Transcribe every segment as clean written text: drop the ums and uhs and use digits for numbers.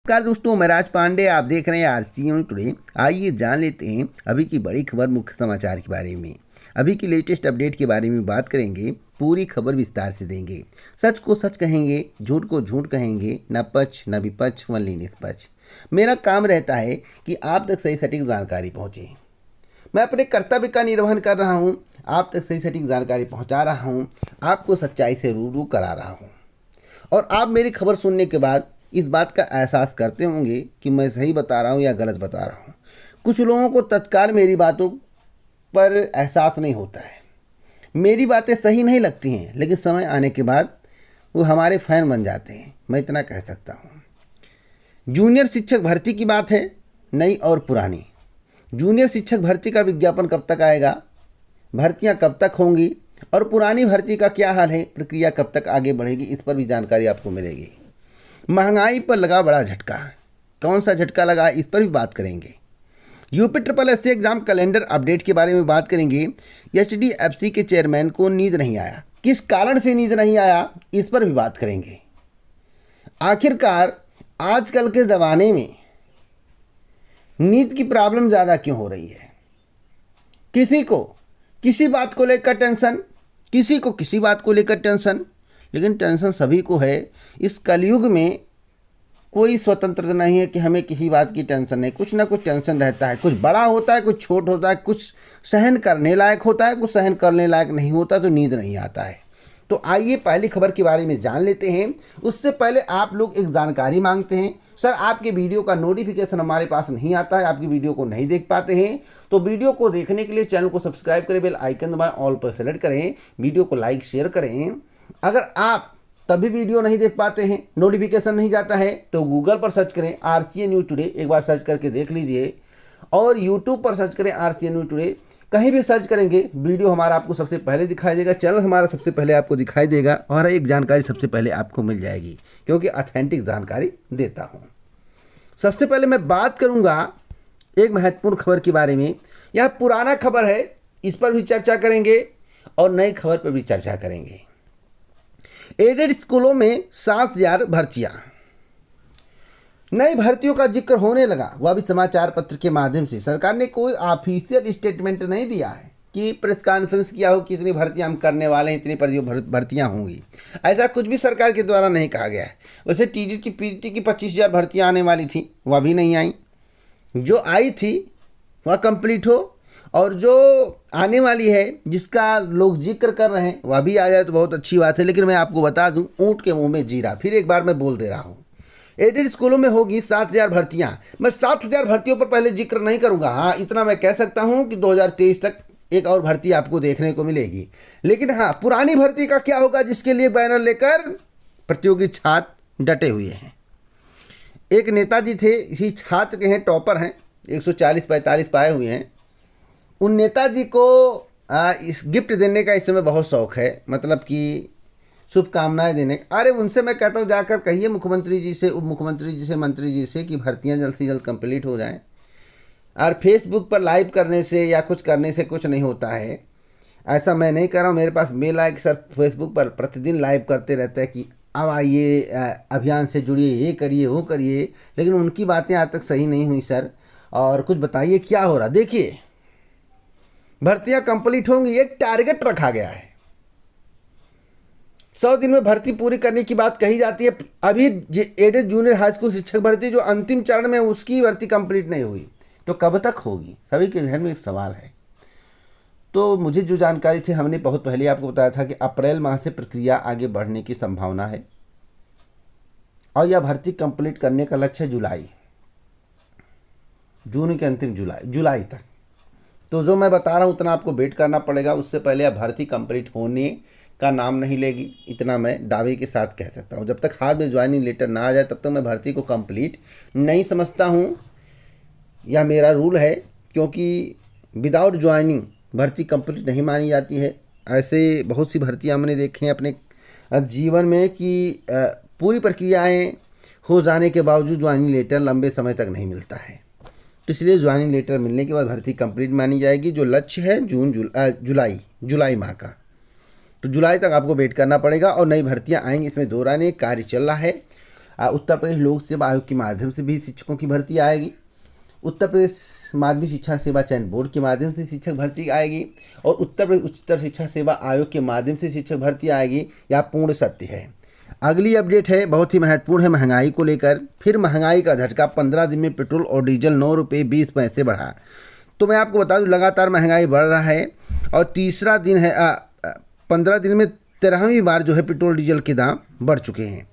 नमस्कार दोस्तों, मैं राज पांडे। आप देख रहे हैं आरसीएन न्यूज़ टुडे। आइए जान लेते हैं अभी की बड़ी खबर, मुख्य समाचार के बारे में। अभी की लेटेस्ट अपडेट के बारे में बात करेंगे, पूरी खबर विस्तार से देंगे। सच को सच कहेंगे, झूठ को झूठ कहेंगे, न पक्ष न विपक्ष, वनली निष्पक्ष। मेरा काम रहता है कि आप तक सही सटीक जानकारी पहुँचे। मैं अपने कर्तव्य का निर्वहन कर रहा हूँ, आप तक सही सटीक जानकारी पहुँचा रहा हूँ, आपको सच्चाई से रूबरू करा रहा हूँ। और आप मेरी खबर सुनने के बाद इस बात का एहसास करते होंगे कि मैं सही बता रहा हूँ या गलत बता रहा हूँ। कुछ लोगों को तत्काल मेरी बातों पर एहसास नहीं होता है, मेरी बातें सही नहीं लगती हैं, लेकिन समय आने के बाद वो हमारे फैन बन जाते हैं। मैं इतना कह सकता हूँ। जूनियर शिक्षक भर्ती की बात है, नई और पुरानी। जूनियर शिक्षक भर्ती का विज्ञापन कब तक आएगा, भर्तियाँ कब तक होंगी और पुरानी भर्ती का क्या हाल है, प्रक्रिया कब तक आगे बढ़ेगी, इस पर भी जानकारी आपको मिलेगी। महंगाई पर लगा बड़ा झटका, कौन सा झटका लगा, इस पर भी बात करेंगे। UP triple SC exam calendar update के बारे में बात करेंगे। एचडीएफसी के चेयरमैन को नींद नहीं आया, किस कारण से नींद नहीं आया, इस पर भी बात करेंगे। आखिरकार आजकल के ज़माने में नींद की प्रॉब्लम ज़्यादा क्यों हो रही है? किसी को किसी बात को लेकर टेंशन, किसी को किसी बात को लेकर टेंशन, लेकिन टेंशन सभी को है। इस कलयुग में कोई स्वतंत्रता नहीं है कि हमें किसी बात की टेंशन नहीं, कुछ ना कुछ टेंशन रहता है। कुछ बड़ा होता है, कुछ छोट होता है, कुछ सहन करने लायक होता है, कुछ सहन करने लायक नहीं होता, तो नींद नहीं आता है। तो आइए पहली खबर के बारे में जान लेते हैं। उससे पहले आप लोग एक जानकारी मांगते हैं, सर आपके वीडियो का नोटिफिकेशन हमारे पास नहीं आता है, आपकी वीडियो को नहीं देख पाते हैं। तो वीडियो को देखने के लिए चैनल को सब्सक्राइब करें, बेल आइकन दबाएं, ऑल पर सेलेक्ट करें, वीडियो को लाइक शेयर करें। अगर आप तभी वीडियो नहीं देख पाते हैं, नोटिफिकेशन नहीं जाता है, तो गूगल पर सर्च करें आरसीएन न्यूज़ टुडे, एक बार सर्च करके देख लीजिए। और यूट्यूब पर सर्च करें आरसीएन न्यूज़ टुडे, कहीं भी सर्च करेंगे वीडियो हमारा आपको सबसे पहले दिखाई देगा, चैनल हमारा सबसे पहले आपको दिखाई देगा और एक जानकारी सबसे पहले आपको मिल जाएगी, क्योंकि ऑथेंटिक जानकारी देता हूँ। सबसे पहले मैं बात करूँगा एक महत्वपूर्ण खबर के बारे में। यह पुराना खबर है, इस पर भी चर्चा करेंगे और नई खबर पर भी चर्चा करेंगे। एडेड स्कूलों में 7,000 भर्तियां, नई भर्तियों का जिक्र होने लगा, वह भी समाचार पत्र के माध्यम से। सरकार ने कोई ऑफिशियल स्टेटमेंट नहीं दिया है कि प्रेस कॉन्फ्रेंस किया हो कि इतनी भर्तियां हम करने वाले हैं, इतनी भर्तियां होंगी, ऐसा कुछ भी सरकार के द्वारा नहीं कहा गया है। वैसे टीडीटी पीटी की 25,000 भर्तियां आने वाली थी, वह भी नहीं आई। जो आई थी वह कंप्लीट हो, और जो आने वाली है जिसका लोग जिक्र कर रहे हैं वह भी आ जाए तो बहुत अच्छी बात है। लेकिन मैं आपको बता दूं, ऊँट के मुंह में जीरा, फिर एक बार मैं बोल दे रहा हूं। एडेड स्कूलों में होगी 7,000 भर्तियां। मैं 7,000 भर्तियों पर पहले जिक्र नहीं करूंगा। हाँ, इतना मैं कह सकता हूं कि 2023 तक एक और भर्ती आपको देखने को मिलेगी। लेकिन हाँ, पुरानी भर्ती का क्या होगा, जिसके लिए बैनर लेकर प्रतियोगी छात्र डटे हुए हैं। एक नेताजी थे, इसी छात्र के हैं, टॉपर हैं, 140-45 पाए हुए हैं। उन नेताजी को इस गिफ्ट देने का इस समय बहुत शौक़ है, मतलब कि शुभकामनाएं देने। अरे उनसे मैं कहता हूँ, जाकर कहिए मुख्यमंत्री जी से, उप मुख्यमंत्री जी से, मंत्री जी से कि भर्तियां जल्द से जल्द कंप्लीट हो जाएं। और फेसबुक पर लाइव करने से या कुछ करने से कुछ नहीं होता है, ऐसा मैं नहीं कर रहा हूँ। मेरे पास मेल आया कि सर फेसबुक पर प्रतिदिन लाइव करते रहते हैं कि अब आइए अभियान से जुड़िए, ये करिए वो करिए, लेकिन उनकी बातें आज तक सही नहीं हुई सर। और कुछ बताइए क्या हो रहा। देखिए, भर्तियां कंप्लीट होंगी, एक टारगेट रखा गया है। 100 दिन में भर्ती पूरी करने की बात कही जाती है। अभी एडेड जूनियर हाई स्कूल शिक्षक भर्ती जो अंतिम चरण में, उसकी भर्ती कंप्लीट नहीं हुई, तो कब तक होगी? सभी के जहन में एक सवाल है। तो मुझे जो जानकारी थी, हमने बहुत पहले आपको बताया था कि अप्रैल माह से प्रक्रिया आगे बढ़ने की संभावना है और यह भर्ती कंप्लीट करने का लक्ष्य जुलाई, जून के अंतिम जुलाई तक। तो जो मैं बता रहा हूँ उतना आपको वेट करना पड़ेगा, उससे पहले यह भर्ती कंप्लीट होने का नाम नहीं लेगी, इतना मैं दावे के साथ कह सकता हूँ। जब तक हाथ में ज्वाइनिंग लेटर ना आ जाए तब तक मैं भर्ती को कंप्लीट नहीं समझता हूँ। यह मेरा रूल है, क्योंकि विदाउट ज्वाइनिंग भर्ती कंप्लीट नहीं मानी जाती है। ऐसे बहुत सी भर्तियाँ हमने देखे हैं अपने जीवन में कि पूरी प्रक्रियाएँ हो जाने के बावजूद ज्वाइनिंग लेटर लंबे समय तक नहीं मिलता है। तो इसलिए ज्वाइनिंग लेटर मिलने के बाद भर्ती कंप्लीट मानी जाएगी। जो लक्ष्य है जुलाई माह का, तो जुलाई तक आपको वेट करना पड़ेगा और नई भर्तियां आएंगी, इसमें दो राय नहीं, कार्य चल रहा है। उत्तर प्रदेश लोक सेवा आयोग के माध्यम से भी शिक्षकों की भर्ती आएगी, उत्तर प्रदेश माध्यमिक शिक्षा सेवा चयन बोर्ड के माध्यम से शिक्षक भर्ती आएगी और उत्तर प्रदेश उच्चतर शिक्षा सेवा आयोग के माध्यम से शिक्षक भर्ती आएगी। यह पूर्ण सत्य है। अगली अपडेट है, बहुत ही महत्वपूर्ण है, महंगाई को लेकर। फिर महंगाई का झटका, 15 दिन में पेट्रोल और डीजल 9 रुपये 20 पैसे बढ़ा। तो मैं आपको बता दूं, लगातार महंगाई बढ़ रहा है और तीसरा दिन है 15 दिन में 13वीं बार जो है पेट्रोल डीजल के दाम बढ़ चुके हैं।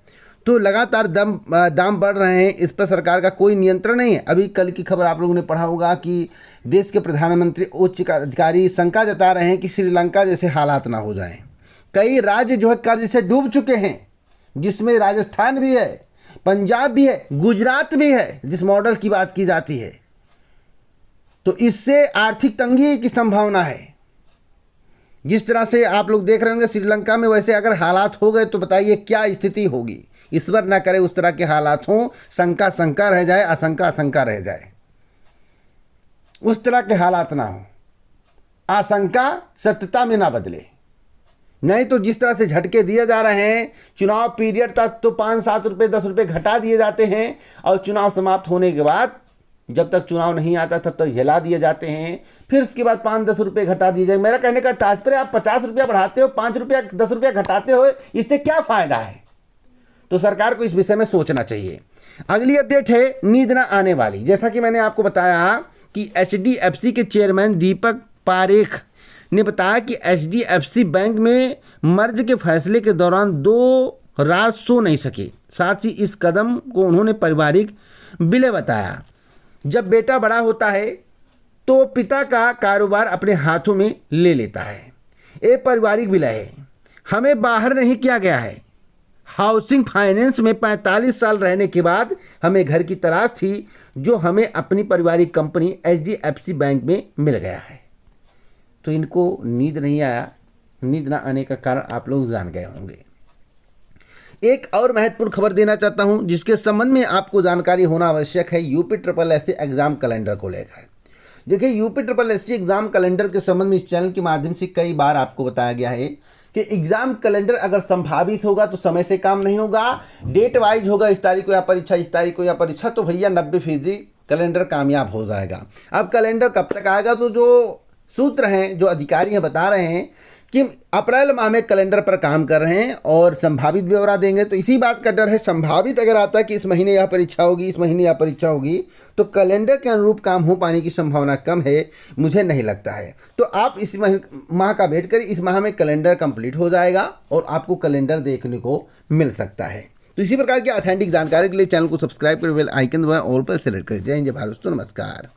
तो लगातार दाम बढ़ रहे हैं, इस पर सरकार का कोई नियंत्रण नहीं है। अभी कल की खबर आप लोगों ने पढ़ा होगा कि देश के प्रधानमंत्री उच्च अधिकारी शंका जता रहे हैं कि श्रीलंका जैसे हालात ना हो जाएं। कई राज्य जो है कर्ज से डूब चुके हैं, जिसमें राजस्थान भी है, पंजाब भी है, गुजरात भी है, जिस मॉडल की बात की जाती है। तो इससे आर्थिक तंगी की संभावना है। जिस तरह से आप लोग देख रहे होंगे श्रीलंका में, वैसे अगर हालात हो गए तो बताइए क्या स्थिति होगी। ईश्वर ना करे उस तरह के हालात हों, शंका रह जाए, आशंका रह जाए, उस तरह के हालात ना हो, आशंका सत्यता में ना बदले। नहीं तो जिस तरह से झटके दिए जा रहे हैं, चुनाव पीरियड तक तो 5-7 रुपये 10 रुपये घटा दिए जाते हैं और चुनाव समाप्त होने के बाद जब तक चुनाव नहीं आता तब तक हिला दिए जाते हैं, फिर उसके बाद 5-10 रुपये घटा दिए जाए। मेरा कहने का तात्पर्य, आप 50 रुपया बढ़ाते हो, 5 रुपया 10 रुपया घटाते हो, इससे क्या फ़ायदा है? तो सरकार को इस विषय में सोचना चाहिए। अगली अपडेट है, नींद ना आने वाली। जैसा कि मैंने आपको बताया कि HDFC के चेयरमैन दीपक पारेख ने बताया कि HDFC बैंक में मर्ज के फैसले के दौरान 2 रात सो नहीं सके। साथ ही इस कदम को उन्होंने पारिवारिक विलय बताया। जब बेटा बड़ा होता है तो पिता का कारोबार अपने हाथों में ले लेता है। ये पारिवारिक विलय है, हमें बाहर नहीं किया गया है। हाउसिंग फाइनेंस में 45 साल रहने के बाद हमें घर की तलाश थी, जो हमें अपनी पारिवारिक कंपनी HDFC बैंक में मिल गया है। तो इनको नींद नहीं आया। नींद ना आने का कारण आप लोग जान गए होंगे। एक और महत्वपूर्ण खबर देना चाहता हूं, जिसके संबंध में आपको जानकारी होना आवश्यक है, UPSSC एग्जाम कैलेंडर को लेकर। देखिए, UPSSC एग्जाम कैलेंडर के संबंध में इस चैनल के माध्यम से कई बार आपको बताया गया है कि एग्जाम कैलेंडर अगर संभावित होगा तो समय से काम नहीं होगा, डेट वाइज होगा, इस तारीख को या परीक्षा, इस तारीख को या परीक्षा, तो भैया 90% कैलेंडर कामयाब हो जाएगा। अब कैलेंडर कब तक आएगा? तो जो सूत्र हैं, जो अधिकारी हैं, बता रहे हैं कि अप्रैल माह में कैलेंडर पर काम कर रहे हैं और संभावित ब्यौरा देंगे। तो इसी बात का डर है, संभावित अगर आता है कि इस महीने यह परीक्षा होगी, इस महीने यह परीक्षा होगी, तो कैलेंडर के अनुरूप काम हो पाने की संभावना कम है, मुझे नहीं लगता है। तो आप इस माह का वेट करिए, इस माह में कैलेंडर कंप्लीट हो जाएगा और आपको कैलेंडर देखने को मिल सकता है। तो इसी प्रकार की ऑथेंटिक जानकारी के लिए चैनल को सब्सक्राइब कर बेल आइकन दबाएं, ऑल पर सेलेक्ट करें। जय हिंद, जय भारत, नमस्कार।